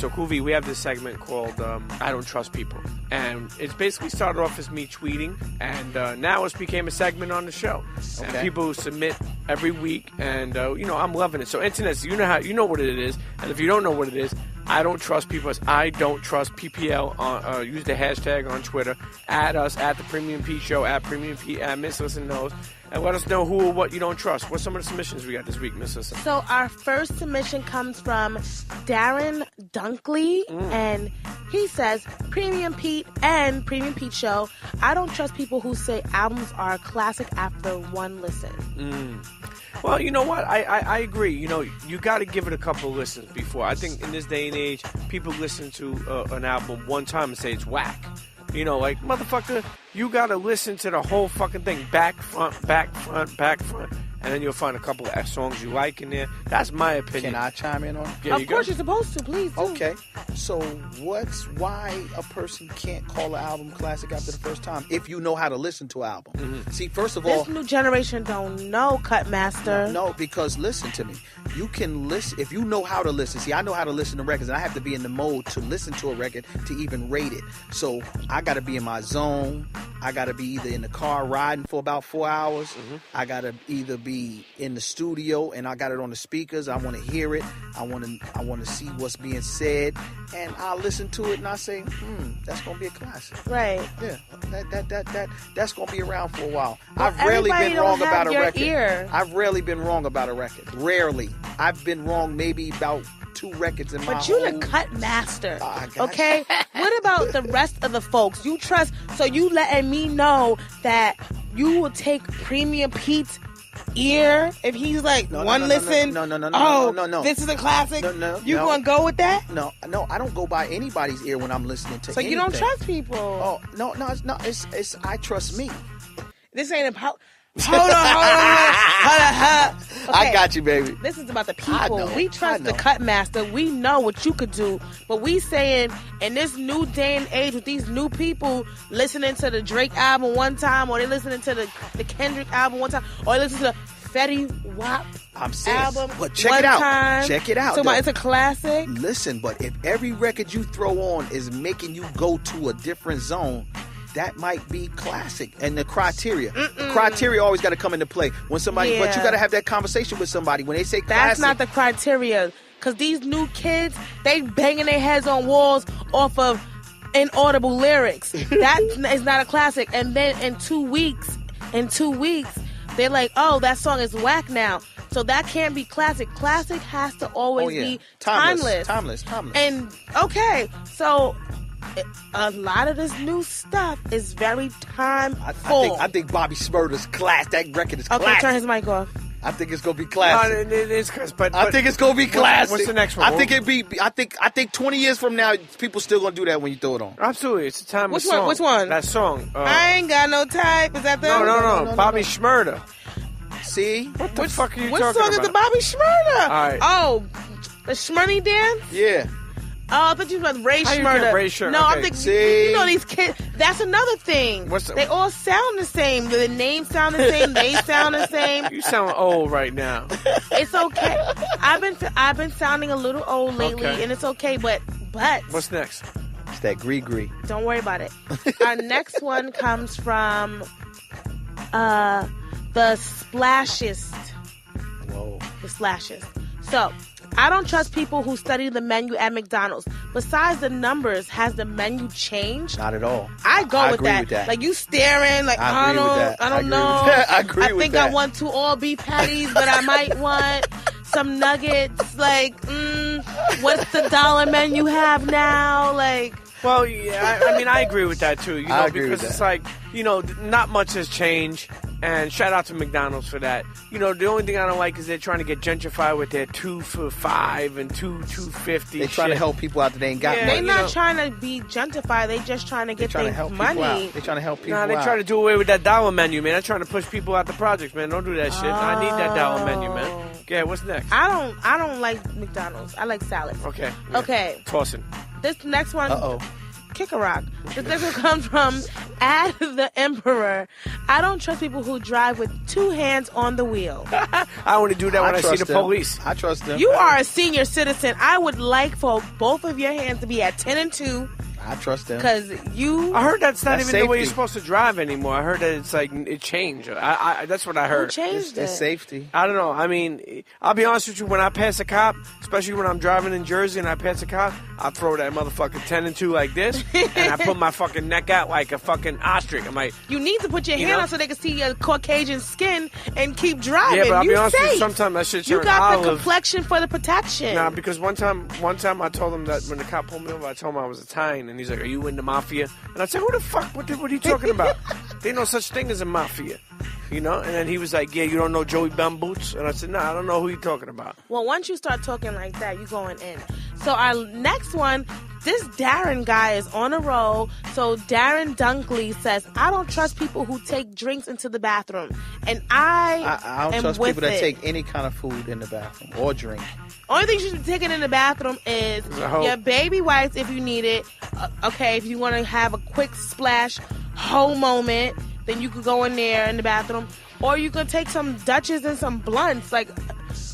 So, Kuvi, we have this segment called I Don't Trust People. And it's basically started off as me tweeting, and now it's became a segment on the show. Okay. And people submit every week, and, I'm loving it. So, Internet, you know what it is. And if you don't know what it is, I Don't Trust People. It's I Don't Trust PPL. Use the hashtag on Twitter. Add us at The Premium Pete Show, at Premium Pete, at Miss Listen Knows. And let us know who or what you don't trust. What's some of the submissions we got this week, Miss Lissa? So our first submission comes from Darren Dunkley, and he says, Premium Pete and Premium Pete Show, I don't trust people who say albums are a classic after one listen. Well, you know what? I agree. You got to give it a couple of listens before. I think in this day and age, people listen to an album one time and say it's whack. Motherfucker, you got to listen to the whole fucking thing. Back, front, back, front, back, front. And then you'll find a couple of songs you like in there. That's my opinion. Can I chime in on it? Yeah, of course you're supposed to. Please do. Okay. So why a person can't call an album classic after the first time if you know how to listen to an album? Mm-hmm. See, first of all... This new generation don't know, Cutmaster. No, because listen to me. You can listen... If you know how to listen... See, I know how to listen to records, and I have to be in the mode to listen to a record to even rate it. So I got to be in my zone. I got to be either in the car riding for about 4 hours. Mm-hmm. I got to either be in the studio and I got it on the speakers. I want to hear it. I want to see what's being said, and I'll listen to it and I say, that's gonna be a classic. Right. Yeah. That's gonna be around for a while. Well, I've rarely been wrong about a record. I've rarely been wrong about a record. Rarely. I've been wrong maybe about 2 records in my But you the cut master, okay? What about the rest of the folks? You trust, so you letting me know that you will take Premium Pete's ear if he's like listen. No. This is a classic. No. You gonna go with that? No. I don't go by anybody's ear when I'm listening to. So anything. You don't trust people? Oh no. It's I trust me. This ain't about. Hold on. Okay. I got you, baby. This is about the people. We trust the cut master. We know what you could do, but we saying in this new day and age with these new people listening to the Drake album one time, or they listening to the Kendrick album one time, or they listen to the Fetty Wap album but check it out. Time. Check it out. So it's a classic. Listen, but if every record you throw on is making you go to a different zone, that might be classic. And the criteria always got to come into play when somebody. But you got to have that conversation with somebody when they say classic. That's not the criteria, because these new kids, they banging their heads on walls off of inaudible lyrics. That is not a classic. And then in 2 weeks, they're like, oh, that song is whack now. So that can't be classic. Classic has to always be timeless. Timeless. And okay, so a lot of this new stuff is very timeful. I think Bobby Shmurda's class. That record is classic. Okay, turn his mic off. I think it's gonna be classic. No, it is, but I think it's gonna be classic. What's the next one? I think 20 years from now, people still gonna do that when you throw it on. Absolutely, it's a timeless song. Which one? That song. I ain't got no type. Is that the? No. Bobby Shmurda. See? What the fuck are you talking about? What song is the Bobby Shmurda? All right. Oh, the Shmoney dance? Yeah. Oh, I thought you was Ray Shmurda. Ray Shmurda. No, okay. I'm thinking, you know these kids. That's another thing. They all sound the same. The names sound the same. They sound the same. You sound old right now. It's okay. I've been sounding a little old lately, and it's okay. But what's next? It's that gree. Don't worry about it. Our next one comes from the Splashist. Whoa. The Slashist. So, I don't trust people who study the menu at McDonald's. Besides the numbers, has the menu changed? Not at all. I agree with that. Like, you staring, like, I don't know. I agree with that. I think I want 2 all-beef patties, but I might want some nuggets. Like, what's the dollar menu have now? Like... Well, yeah, I mean, I agree with that, too. I agree because it's like, not much has changed. And shout out to McDonald's for that. The only thing I don't like is they're trying to get gentrified with their 2 for $5 and $2.50. They're trying to help people out that they ain't got money. They're not trying to be gentrified. They just trying to get their money. They're trying to help people out. They're trying to do away with that dollar menu, man. They're trying to push people out the projects, man. Don't do that shit. I need that dollar menu, man. Okay, what's next? I don't like McDonald's. I like salads. Okay. Yeah. Okay. Tossing. This next one. Uh-oh. kick a rock. This next one comes from Ad the Emperor. I don't trust people who drive with two hands on the wheel. I only do that when I see the police. I trust them. You are a senior citizen. I would like for both of your hands to be at 10 and 2. I trust them. Because you... I heard that's not even safety. the way you're supposed to drive anymore. I heard that it's like, it changed. That's what I heard. Who changed it? It's safety. I don't know. I mean, I'll be honest with you. When I pass a cop, especially when I'm driving in Jersey and I pass a cop, I throw that motherfucker 10 and 2 like this, and I put my fucking neck out like a fucking ostrich. I'm like... You need to put your hand out so they can see your Caucasian skin and keep driving. Yeah, but I'll be honest safe. with you, sometimes that shit turns You got olive. the complexion for the protection. Nah, because one time I told him that when the cop pulled me over, I told him I was Italian, and he's like, "Are you in the mafia?" And I said, "Who the fuck? What are you talking about? There's no such thing as a mafia, you know." And then he was like, "Yeah, you don't know Joey Bamboots?" And I said, "Nah, I don't know who you're talking about." Well, once you start talking like that, you're going in. So our next one, this Darren guy is on a roll. So Darren Dunkley says, "I don't trust people who take drinks into the bathroom," and I don't am trust with people that it. take any kind of food in the bathroom or drink. Only thing you should be taking in the bathroom is your baby wipes if you need it. Okay, if you want to have a quick splash whole moment, then you could go in there in the bathroom. Or you could take some Dutches and some blunts. Like,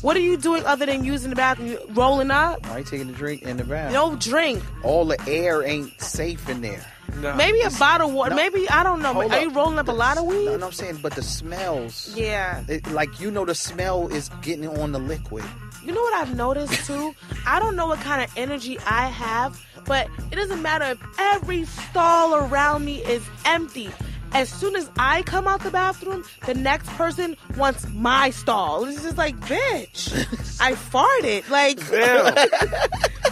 what are you doing other than using the bathroom? You rolling up? Why are you taking a drink in the bathroom? No drink. All the air ain't safe in there. No. Maybe a bottle of water. No. Maybe, I don't know. Are you rolling up a lot of weed? No, I'm saying, but the smells. Yeah. The smell is getting on the liquid. You know what I've noticed too? I don't know what kind of energy I have, but it doesn't matter if every stall around me is empty. As soon as I come out the bathroom, the next person wants my stall. It's just like, bitch, I farted. Like,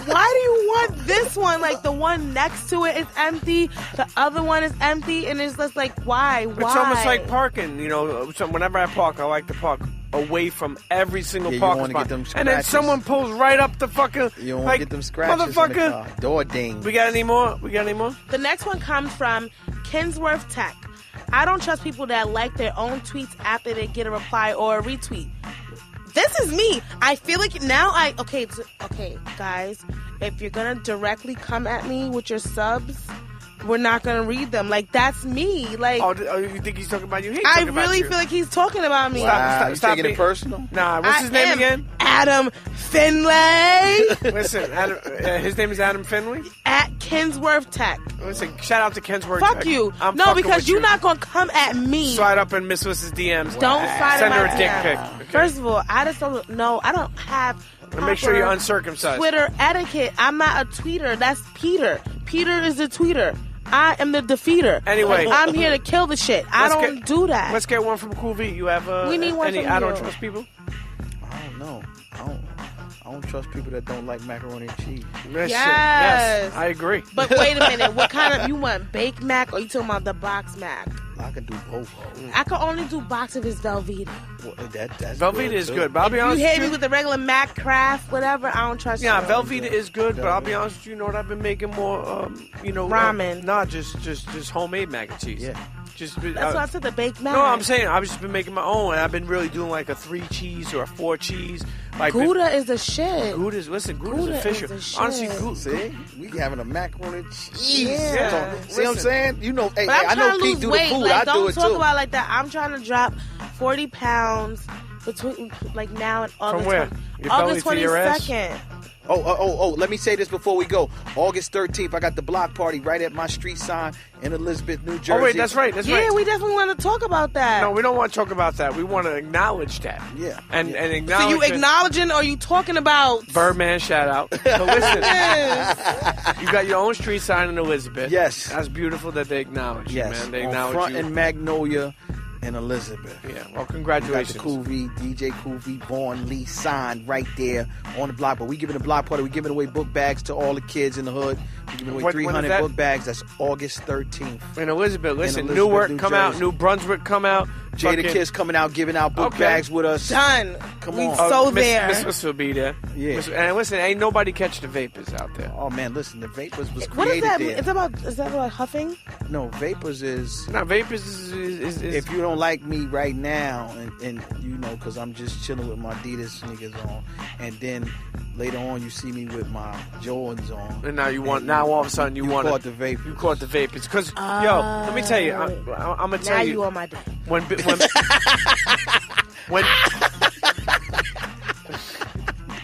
why do you want this one? Like, the one next to it is empty, the other one is empty, and it's just like, why? It's almost like parking. You know, so whenever I park, I like to park away from every single parking spot. And then someone pulls right up the fucking... You don't want to get them scratches in the car. Door ding. We got any more? The next one comes from Kinsworth Tech. I don't trust people that like their own tweets after they get a reply or a retweet. This is me. I feel like now okay, guys, if you're going to directly come at me with your subs, we're not going to read them. Like, that's me. Like, you think he's talking about you? I really feel like he's talking about me. Stop taking it personal? Nah, what's his name again? Adam Finlay. Listen, his name is Adam Finlay? At Kinsworth Tech. Listen, shout out to Kinsworth Fuck Tech. you. No, because you're not going to come at me. Slide up in Miss Liss's DMs. Don't slide Send in her my a dick DMs. pic. Okay. First of all, I just don't know. I don't have make sure you're uncircumcised. Twitter etiquette. I'm not a tweeter. That's Peter. Peter is the tweeter. I am the defeater. Anyway, I'm here to kill the shit. I don't do that. Let's get one from Cool V. You have we need one any from I you. don't trust people? I don't know. I don't trust people that don't like macaroni and cheese. Yes. I agree. But wait a minute. What kind of... You want baked mac or you talking about the box mac? I can do both. I can only do box if it's Velveeta. Well, that's Velveeta is good, but I'll be honest You with hit me with the regular Mac Kraft, whatever, I don't trust you. Yeah, Velveeta is good, but I'll be honest with you, know what I've been making more, ramen. Not just homemade mac and cheese. Yeah. That's why I said the baked mac. No, I'm saying I've just been making my own, and I've been really doing like a 3 cheese or a 4 cheese. Like Gouda is the shit. Gouda's official. Is the Honestly, shit. See, we having a macaroni and cheese. Yeah. See what I'm saying? You know, But I I'm know trying to Pete lose do weight. the food. Like, I do don't it talk too. about it like that. I'm trying to drop 40 pounds between like now and August. From where? Your August belly to your ass? 22nd. Oh, let me say this before we go. August 13th, I got the block party right at my street sign in Elizabeth, New Jersey. Oh, wait, that's right. Yeah, we definitely want to talk about that. No, we don't want to talk about that. We want to acknowledge that. Yeah. And acknowledge So you acknowledging or are you talking about... Birdman shout out. So listen, you got your own street sign in Elizabeth. Yes. That's beautiful that they acknowledge you, man. They on acknowledge Front you. and Magnolia in Elizabeth. Yeah, well, We got congratulations. the Cool V, DJ Cool V, Vaughn Lee sign right there on the block. But we giving a block party. We giving away book bags to all the kids in the hood. We giving away When is 300 that? book bags. That's August 13th. In Elizabeth, listen, Elizabeth, Newark New come out, Jersey. New Brunswick come out. Jada Kiss coming out, giving out book bags with us. Done. Come We on. so there. Miss Miss will be there. Yeah. And listen, ain't nobody catch the vapors out there. Oh man, listen, the Vapors was What is created that? there. Is that about huffing? No, Vapors is Now, vapors is if you don't like me right now, and you know, because I'm just chilling with my Adidas sneakers on, and then later on you see me with my Jordans on. And now now all of a sudden you want caught the vapors. You caught the vapors. Because, yo, let me tell you, I'm going to tell now you. you on my day. When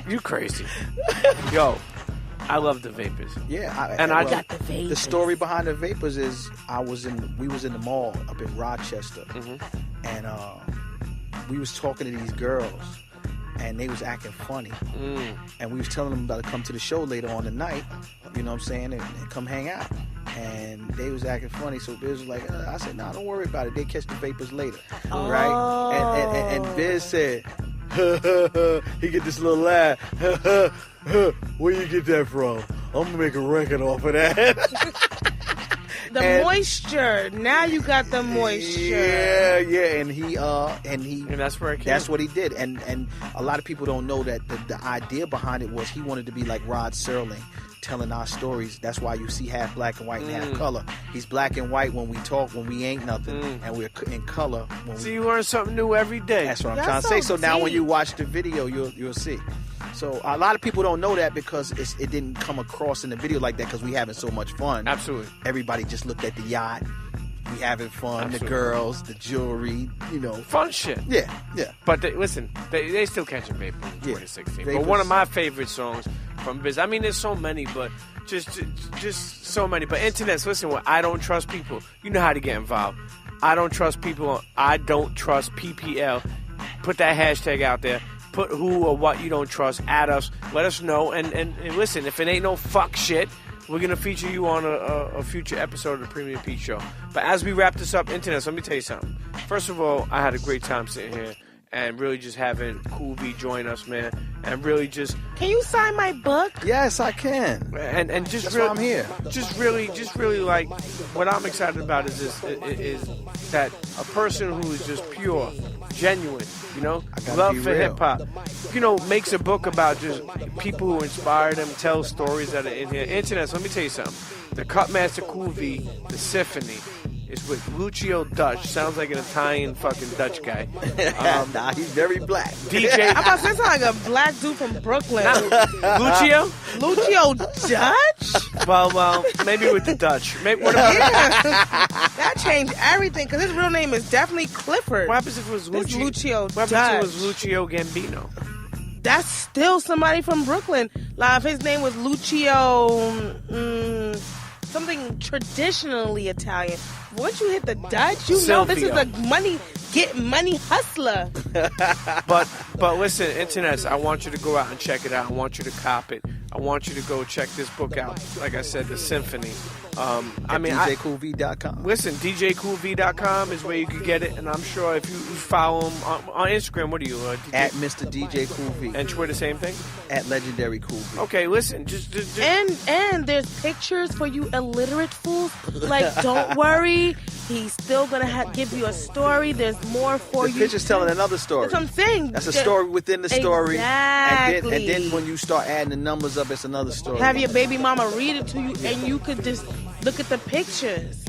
you crazy. Yo, I love the vapors. Yeah, I got the vapors. The story behind the vapors is we was in the mall up in Rochester, and we was talking to these girls, and they was acting funny, and we was telling them about to come to the show later on tonight, you know what I'm saying, and come hang out, and they was acting funny, so Biz was like, I said, nah, don't worry about it, they catch the vapors later, right? And Biz said, he get this little laugh, where you get that from? I'm gonna make a record off of that. The moisture. Now you got the moisture. Yeah, and that's where it came. That's what he did, and a lot of people don't know that the idea behind it was he wanted to be like Rod Serling, telling our stories. That's why you see half black and white and half color. He's black and white when we talk, when we ain't nothing, and we're in color. So you learn something new every day. That's what I'm trying to say. So now when you watch the video, you'll see. So a lot of people don't know that because it didn't come across in the video like that because we having so much fun. Absolutely. Everybody just looked at the yacht. We having fun. Absolutely. The girls, the jewelry, fun shit. Yeah. But they still catching vapors in 2016. Vapors. But one of my favorite songs from Biz. I mean, there's so many, but just so many. But internets, listen. When I don't trust people, you know how to get involved. I don't trust people. I don't trust PPL. Put that hashtag out there. Put who or what you don't trust at us. Let us know. And listen, if it ain't no fuck shit, we're going to feature you on a future episode of the Premium Pete Show. But as we wrap this up, internet, let me tell you something. First of all, I had a great time sitting here and really just having Cool V join us, man. And really just... Can you sign my book? Yes, I can. And just That's really, why I'm here. Just really like, what I'm excited about is that a person who is just pure, genuine, love for hip hop, makes a book about just people who inspire them, tell stories that are in here. Internet, so let me tell you something. The Cutmaster Cool V, the Symphony, is with Lucio Dutch. Sounds like an Italian fucking Dutch guy. Nah, he's very black. DJ. I'm about to say something like a black dude from Brooklyn. Lucio? Lucio Dutch? Well, maybe with the Dutch. Maybe, that changed everything because his real name is definitely Clifford. What happens if it was Lucio What happens if it was Lucio Gambino? That's still somebody from Brooklyn. Like, if his name was Lucio, something traditionally Italian. Once you hit the Dutch, you know this is a money hustler. But listen, internets, I want you to go out and check it out. I want you to cop it. I want you to go check this book out. Like I said, The Symphony. DJCoolV.com. Listen, DJCoolV.com is where you can get it, and I'm sure if you follow him on Instagram, what are you? At Mr. DJ Cool V. And Twitter, same thing? At Legendary Cool V. Okay, listen, just and there's pictures for you illiterate fools. Like, don't worry, he's still gonna give you a story. There's more for you. The picture's telling another story. That's what I'm saying. That's a story within the story. Exactly. And then when you start adding the numbers up, it's another story. Have your baby mama read it to you, and you could just look at the pictures.